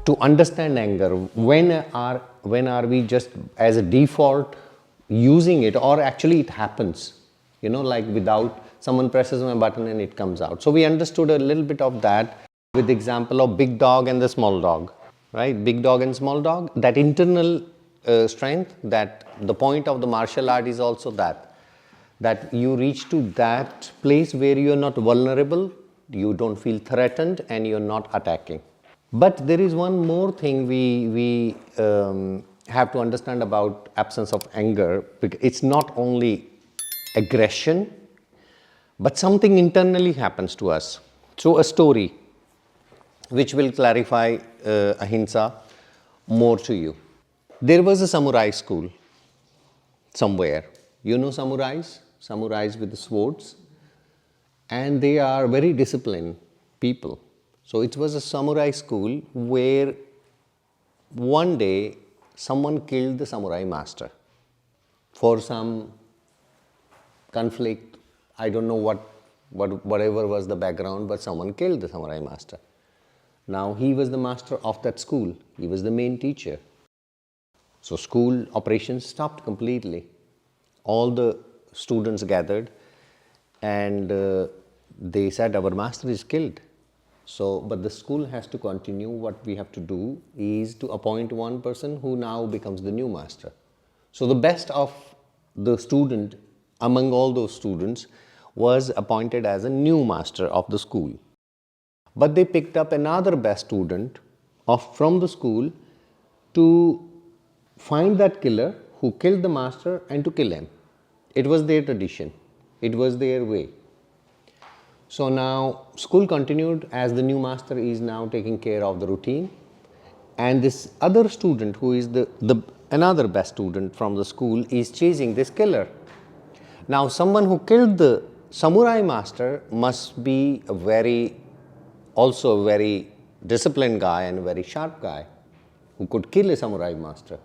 To understand anger, when are we just as a default using it, or actually it happens, like without, someone presses my button and it comes out. So we understood a little bit of that with the example of big dog and the small dog, right? Big dog and small dog, that internal strength, that the point of the martial art is also that you reach to that place where you're not vulnerable, you don't feel threatened, and you're not attacking. But there is one more thing we have to understand about absence of anger. It's not only aggression, but something internally happens to us. So a story which will clarify Ahimsa more to you. There was a samurai school somewhere. You know samurais? Samurais with the swords. And they are very disciplined people. So it was a samurai school where one day someone killed the samurai master for some conflict. I don't know whatever was the background, but someone killed the samurai master. Now he was the master of that school. He was the main teacher. So school operations stopped completely. All the students gathered and they said, our master is killed. So, but the school has to continue. What we have to do is to appoint one person who now becomes the new master. So the best of the student among all those students was appointed as a new master of the school. But they picked up another best student from the school to find that killer who killed the master and to kill him. It was their tradition. It was their way. So now school continued as the new master is now taking care of the routine, and this other student who is another best student from the school is chasing this killer. Now someone who killed the samurai master must be also a very disciplined guy and a very sharp guy who could kill a samurai master.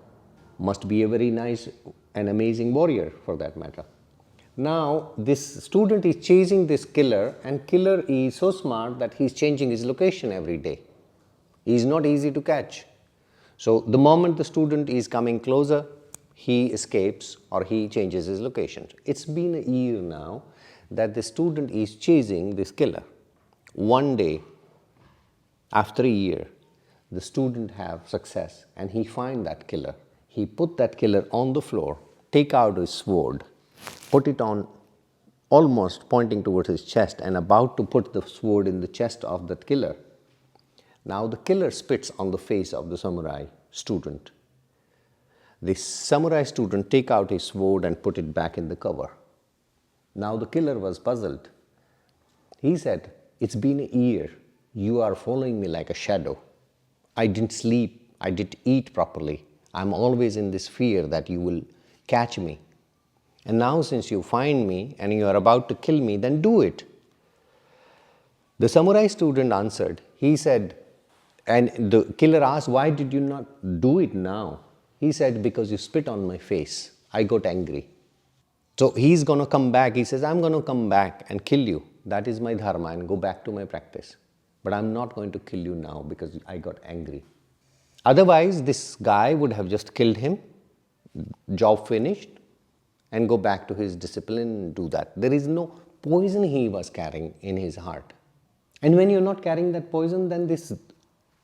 Must be a very nice and amazing warrior for that matter. Now this student is chasing this killer, and killer is so smart that he's changing his location every day. He is not easy to catch. So the moment the student is coming closer, he escapes or he changes his location. It's been a year now that the student is chasing this killer. One day, after a year, the student have success and he find that killer. He put that killer on the floor, take out his sword, put it on almost pointing towards his chest and about to put the sword in the chest of that killer. Now the killer spits on the face of the samurai student. The samurai student take out his sword and put it back in the cover. Now the killer was puzzled. He said, it's been a year. You are following me like a shadow. I didn't sleep. I didn't eat properly. I'm always in this fear that you will catch me. And now since you find me and you are about to kill me, then do it. The samurai student answered. He said, and the killer asked, why did you not do it now? He said, because you spit on my face. I got angry. So he's going to come back. He says, I'm going to come back and kill you. That is my dharma and go back to my practice. But I'm not going to kill you now because I got angry. Otherwise, this guy would have just killed him, job finished, and go back to his discipline and do that. There is no poison he was carrying in his heart. And when you're not carrying that poison, then this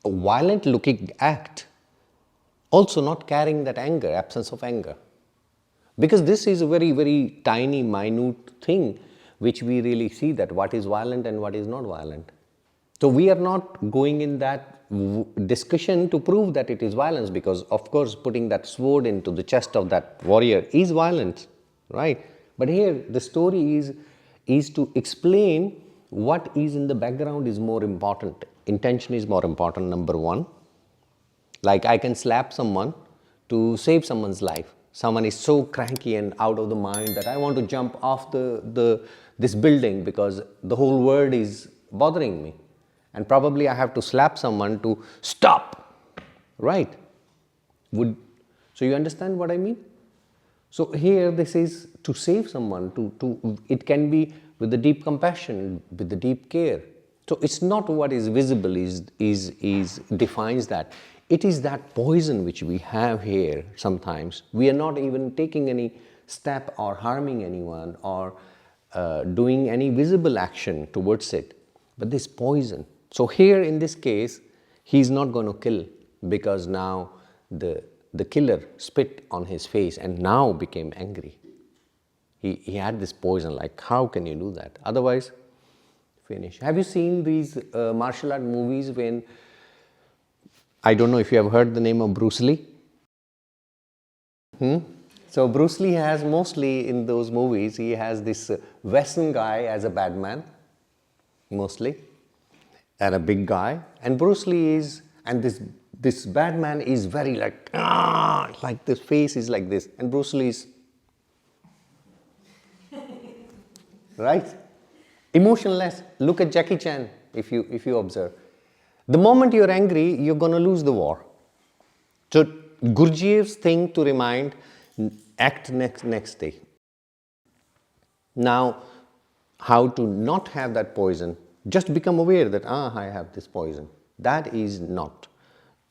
violent looking act, also not carrying that anger, absence of anger. Because this is a very, very tiny, minute thing which we really see that what is violent and what is not violent. So we are not going in that discussion to prove that it is violence, because of course putting that sword into the chest of that warrior is violence, right? But here the story is to explain what is in the background is more important. Intention is more important, number one. Like I can slap someone to save someone's life. Someone is so cranky and out of the mind that I want to jump off this building because the whole world is bothering me. And probably I have to slap someone to stop, right? So you understand what I mean? So here this is to save someone, it can be with the deep compassion, with the deep care. So it's not what is visible is defines that. It is that poison which we have here sometimes. We are not even taking any step or harming anyone or doing any visible action towards it. But this poison. So here in this case, he's not going to kill because now the killer spit on his face and now became angry. He had this poison, like how can you do that? Otherwise, finish. Have you seen these martial art movies when, I don't know if you have heard the name of Bruce Lee? So Bruce Lee has mostly in those movies, he has this Western guy as a bad man, mostly, and a big guy. And Bruce Lee is, and this bad man is very like this face is like this. And Bruce Lee is, right? Emotionless. Look at Jackie Chan if you observe. The moment you're angry, you're going to lose the war. So Gurdjieff's thing to remind, act next day. Now, how to not have that poison? Just become aware that I have this poison. That is not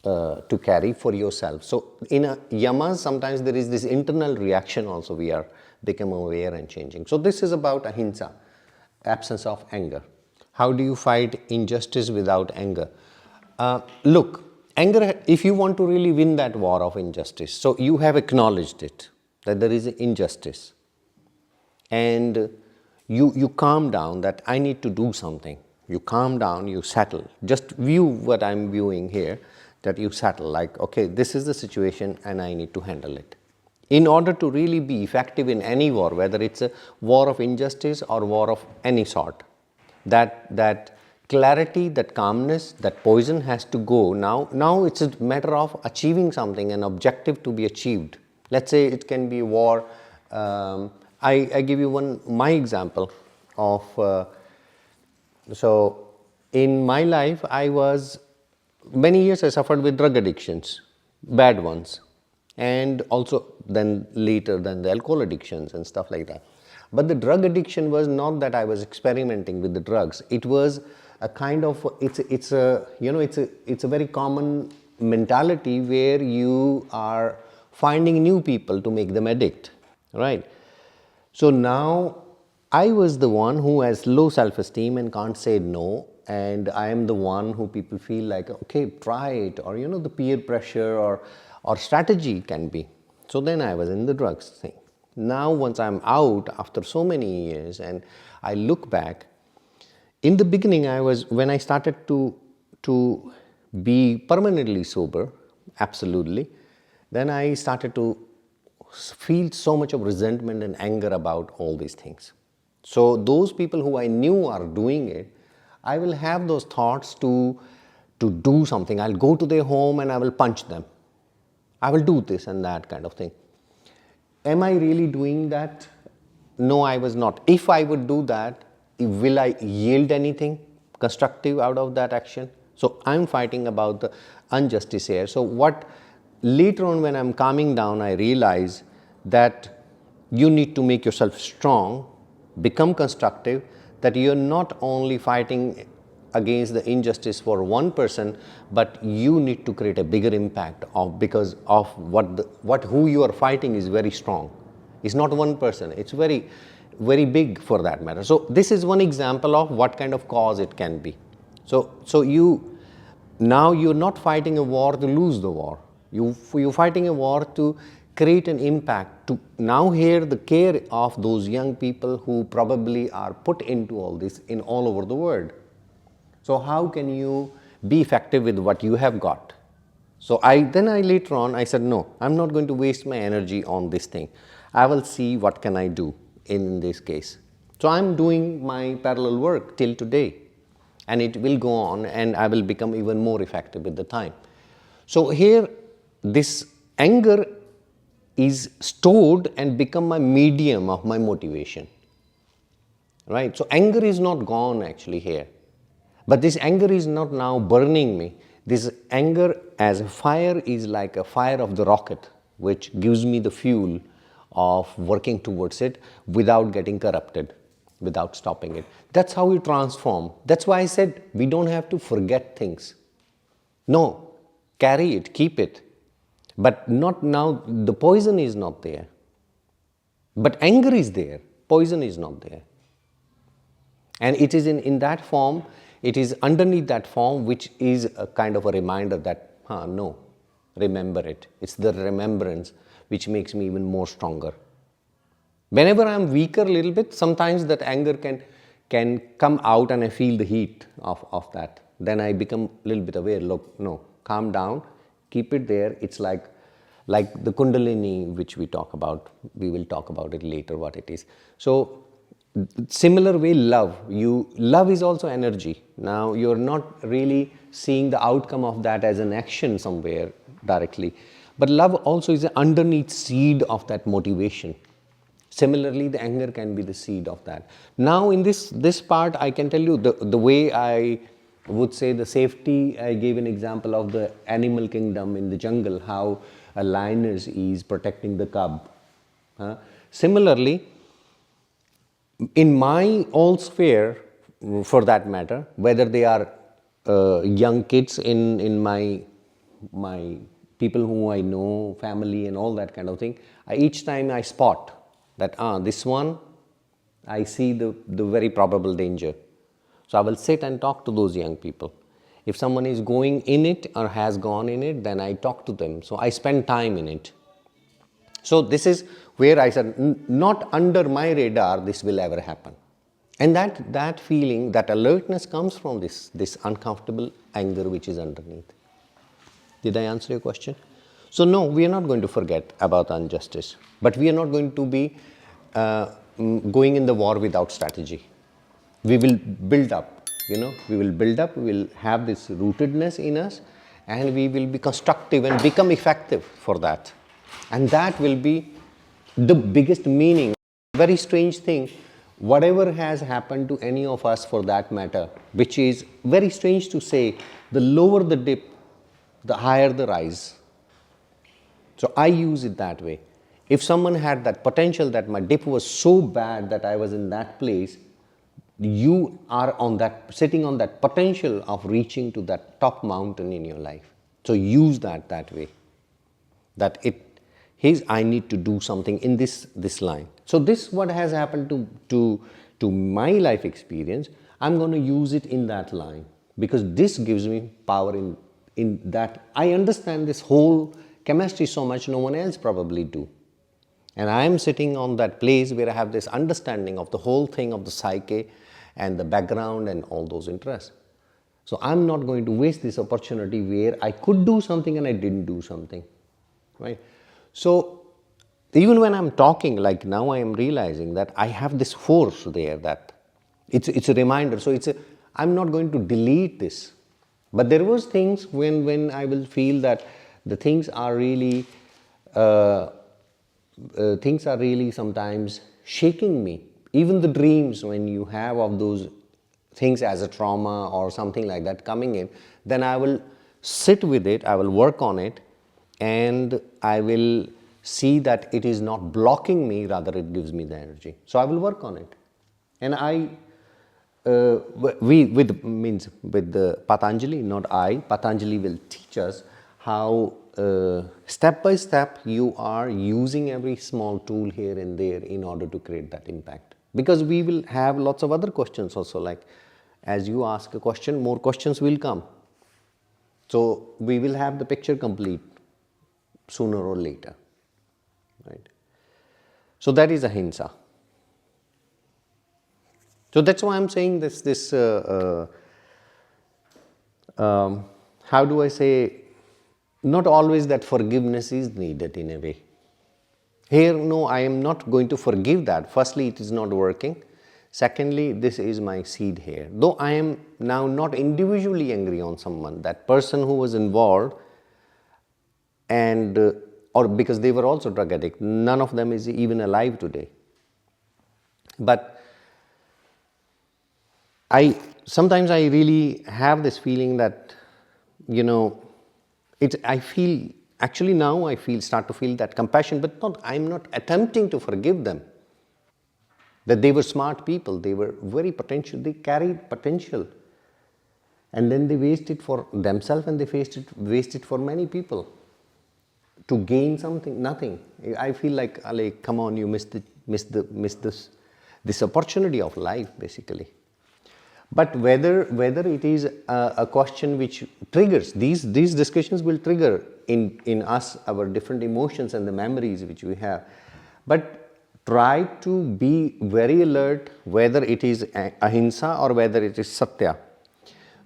to carry for yourself. So in a yamas, sometimes there is this internal reaction also. We are become aware and changing. So this is about ahimsa. Absence of anger. How do you fight injustice without anger? Look, anger, if you want to really win that war of injustice, so you have acknowledged it, that there is injustice. And you calm down that I need to do something. You calm down, you settle. Just view what I'm viewing here, that you settle like, okay, this is the situation and I need to handle it. In order to really be effective in any war, whether it's a war of injustice or war of any sort, that clarity, that calmness, that poison has to go. Now it's a matter of achieving something, an objective to be achieved. Let's say it can be war. I give you my example of, so in my life, many years I suffered with drug addictions, bad ones. And also then later than the alcohol addictions and stuff like that. But the drug addiction was not that I was experimenting with the drugs. It was a kind of, it's a very common mentality where you are finding new people to make them addict, right? So now I was the one who has low self-esteem and can't say no. And I am the one who people feel like, okay, try it, or the peer pressure or strategy can be. So then I was in the drugs thing. Now once I'm out after so many years and I look back, in the beginning when I started to be permanently sober, absolutely, then I started to feel so much of resentment and anger about all these things. So those people who I knew are doing it, I will have those thoughts to do something. I'll go to their home and I will punch them. I will do this and that kind of thing. Am I really doing that? No, I was not. If I would do that, will I yield anything constructive out of that action? So I'm fighting about the injustice here. So what later on when I'm calming down, I realize that you need to make yourself strong, become constructive, that you're not only fighting against the injustice for one person, but you need to create a bigger impact because of who you are fighting is very strong. It's not one person, it's very, very big for that matter. So this is one example of what kind of cause it can be. So now you're not fighting a war to lose the war. You're fighting a war to create an impact, to now hear the care of those young people who probably are put into all this in all over the world. So how can you be effective with what you have got? So then later on I said, no, I'm not going to waste my energy on this thing. I will see what can I do in this case. So I'm doing my parallel work till today, and it will go on and I will become even more effective with the time. So here this anger is stored and become my medium of my motivation, right? So anger is not gone actually here. But this anger is not now burning me. This anger as a fire is like a fire of the rocket, which gives me the fuel of working towards it without getting corrupted. without stopping it. That's how you transform. That's why I said we don't have to forget things. No, carry it, keep it. But not now, the poison is not there. But anger is there, poison is not there. And it is in that form, it is underneath that form which is a kind of a reminder that, no, remember it. It's the remembrance which makes me even more stronger. Whenever I'm weaker a little bit, sometimes that anger can come out and I feel the heat of that. Then I become a little bit aware, look, no, calm down, keep it there. It's like the Kundalini which we talk about. We will talk about it later what it is. So similar way, love is also energy. Now you're not really seeing the outcome of that as an action somewhere directly, but love also is an underneath seed of that motivation. Similarly, the anger can be the seed of that. Now in this part, I can tell you the way I would say the safety. I gave an example of the animal kingdom in the jungle, how a lioness is protecting the cub. Similarly, in my all sphere, for that matter, whether they are young kids in my people who I know, family and all that kind of thing, each time I spot that this one, I see the very probable danger. So I will sit and talk to those young people. If someone is going in it or has gone in it, then I talk to them. So I spend time in it. So this is where I said, not under my radar this will ever happen. And that feeling, that alertness comes from this uncomfortable anger which is underneath. Did I answer your question? So no, we are not going to forget about injustice, but we are not going to be going in the war without strategy. We will build up, we will have this rootedness in us, and we will be constructive and become effective for that. And that will be the biggest meaning. Very strange thing, whatever has happened to any of us for that matter, which is very strange to say, the lower the dip, the higher the rise. So I use it that way. If someone had that potential that my dip was so bad that I was in that place, you are sitting on that potential of reaching to that top mountain in your life. So use that way. That I need to do something in this line. So this what has happened to my life experience. I'm going to use it in that line because this gives me power in that. I understand this whole chemistry so much no one else probably do. And I am sitting on that place where I have this understanding of the whole thing of the psyche and the background and all those interests. So I'm not going to waste this opportunity where I could do something and I didn't do something, right? So even when I'm talking, like now I am realizing that I have this force there, that it's a reminder. So I'm not going to delete this. But there was things when I will feel that the things are really sometimes shaking me. Even the dreams when you have of those things as a trauma or something like that coming in, then I will sit with it, I will work on it, and I will see that it is not blocking me, rather it gives me the energy. So I will work on it. And with the Patanjali, not I, Patanjali will teach us how step by step you are using every small tool here and there in order to create that impact. Because we will have lots of other questions also, like as you ask a question, more questions will come. So we will have the picture complete sooner or later, right? So that is Ahimsa. So that's why I'm saying how do I say, not always that forgiveness is needed in a way. Here, no, I am not going to forgive that. Firstly, it is not working. Secondly, this is my seed here. Though I am now not individually angry on someone, that person who was involved, and or because they were also drug addict, none of them is even alive today. But sometimes I really have this feeling that, I feel, actually now I start to feel that compassion, but I'm not attempting to forgive them. that they were smart people, they were very potential, they carried potential. And then they waste it for themselves and they waste it for many people to gain something, nothing. I feel like come on, you missed this opportunity of life, basically. But whether it is a question which triggers, these discussions will trigger in us our different emotions and the memories which we have. But try to be very alert whether it is ahimsa or whether it is satya.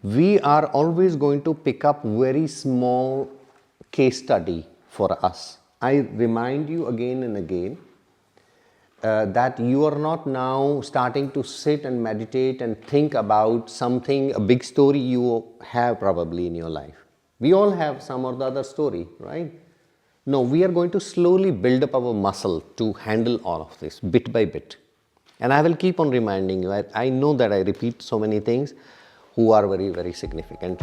We are always going to pick up very small case study for us. I remind you again and again that you are not now starting to sit and meditate and think about something, a big story you have probably in your life. We all have some or the other story, right? No, we are going to slowly build up our muscle to handle all of this bit by bit. And I will keep on reminding you. I know that I repeat so many things who are very, very significant.